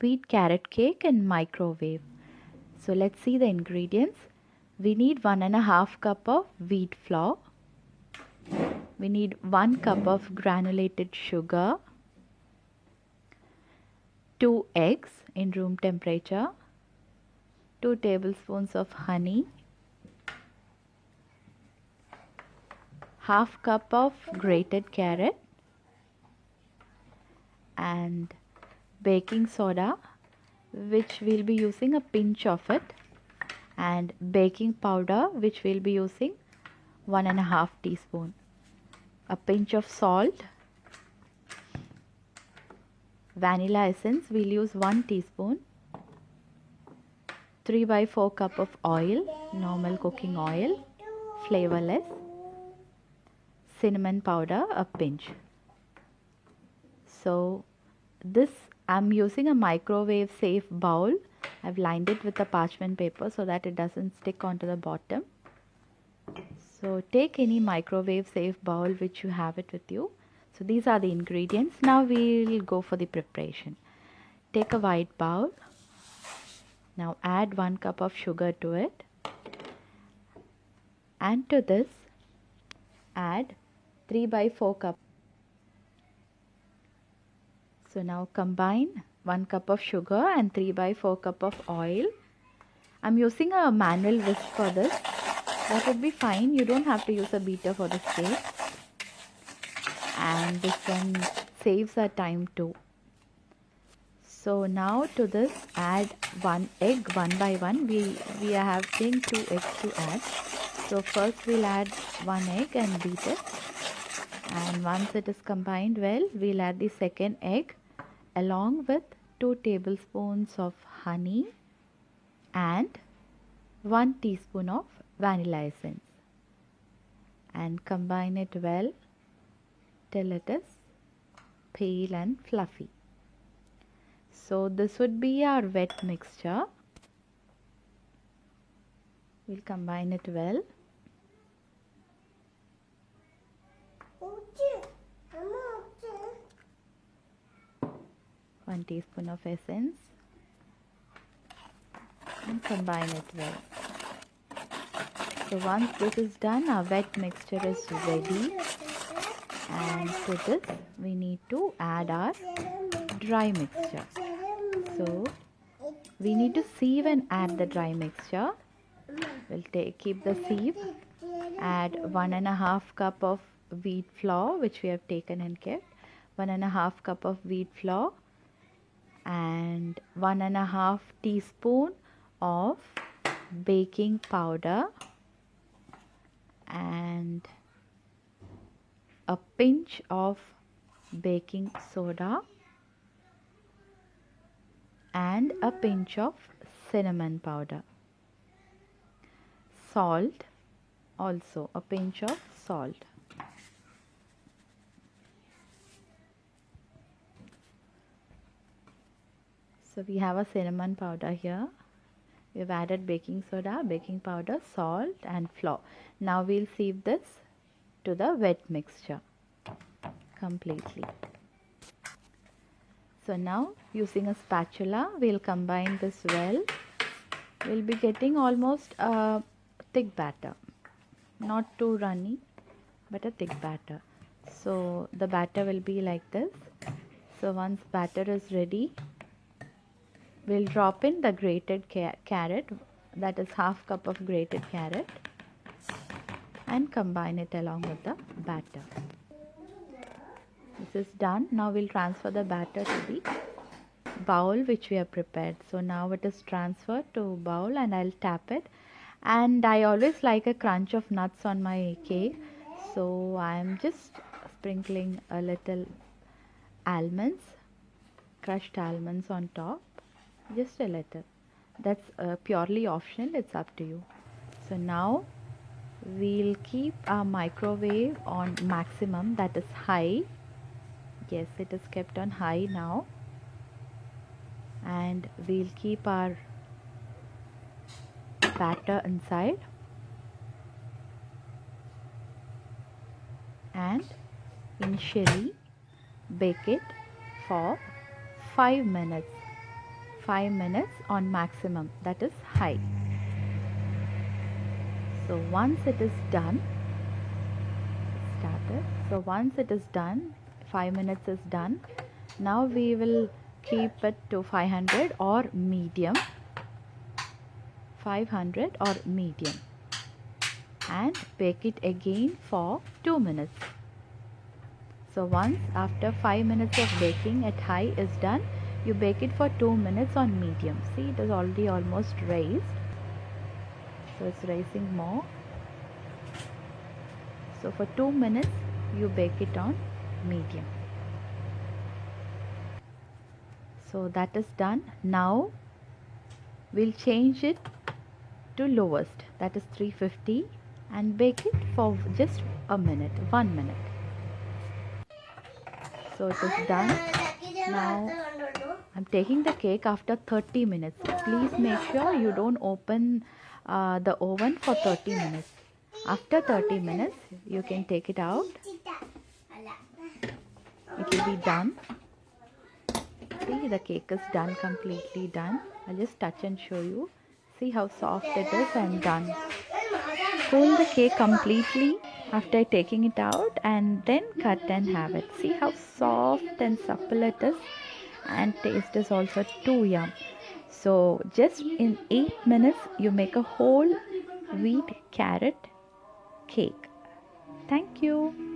wheat carrot cake in microwave. So let's see the ingredients. We need 1.5 cup of wheat flour. We need 1 cup of granulated sugar, 2 eggs in room temperature, 2 tablespoons of honey, half cup of grated carrot, and baking soda, which we'll be using a pinch of it, and baking powder, which we'll be using 1.5 teaspoon, a pinch of salt, vanilla essence we'll use 1 teaspoon, 3/4 cup of oil, normal cooking oil, flavorless, cinnamon powder a pinch. So this, I'm using a microwave safe bowl. I've lined it with a parchment paper so that it doesn't stick onto the bottom. So take any microwave safe bowl which you have it with you. So these are the ingredients. Now we'll go for the preparation. Take a white bowl. Now add 1 cup of sugar to it. And to this add 3/4 cup. So now combine 1 cup of sugar and 3/4 cup of oil. I'm using a manual whisk for this. That would be fine. You don't have to use a beater for this cake. And this one saves our time too. So now to this add 1 egg one by one. We are having 2 eggs to add. So first we'll add 1 egg and beat it. And once it is combined well, we'll add the second egg along with 2 tablespoons of honey and 1 teaspoon of vanilla essence, and combine it well till it is pale and fluffy. So this would be our wet mixture. We'll combine it well. One teaspoon of essence and combine it well. So once this is done, our wet mixture is ready, and to this we need to add our dry mixture. So we need to sieve and add the dry mixture. We'll keep the sieve, add 1.5 cup of wheat flour which we have taken and kept, 1.5 cup of wheat flour, and 1.5 teaspoon of baking powder, and a pinch of baking soda, and a pinch of cinnamon powder. Salt, also a pinch of salt. So we have a cinnamon powder here. We've added baking soda, baking powder, salt and flour. Now we'll sieve this to the wet mixture completely. So now using a spatula, we'll combine this well. We'll be getting almost a thick batter, not too runny, but a thick batter. So the batter will be like this. So once batter is ready, we'll drop in the grated carrot, that is half cup of grated carrot, and combine it along with the batter. This is done. Now we'll transfer the batter to the bowl which we have prepared. So now it is transferred to bowl, and I'll tap it. And I always like a crunch of nuts on my cake, so I'm just sprinkling a little almonds, crushed almonds on top, just a little. That's purely optional, it's up to you. So now we'll keep our microwave on maximum, that is high. Yes, it is kept on high now, and we'll keep our batter inside and initially bake it for 5 minutes 5 minutes on maximum, that is high. So once it is done, started. So once it is done, 5 minutes is done. Now we will keep it to 500 or medium. 500 or medium, and bake it again for 2 minutes. So once after 5 minutes of baking at high is done, you bake it for 2 minutes on medium. See, it is already almost raised. So it's raising more. So for 2 minutes you bake it on medium. So that is done. Now we'll change it to lowest, that is 350, and bake it for just a minute, 1 minute. So it is done. Now I'm taking the cake after 30 minutes. Please make sure you don't open the oven for 30 minutes. After 30 minutes you can take it out. It will be done. See, the cake is done, completely done. I'll just touch and show you. See how soft it is and done. Cool the cake completely after taking it out and then cut and have it. See how soft and supple it is, and taste is also too yum. So just in 8 minutes you make a whole wheat carrot cake. Thank you.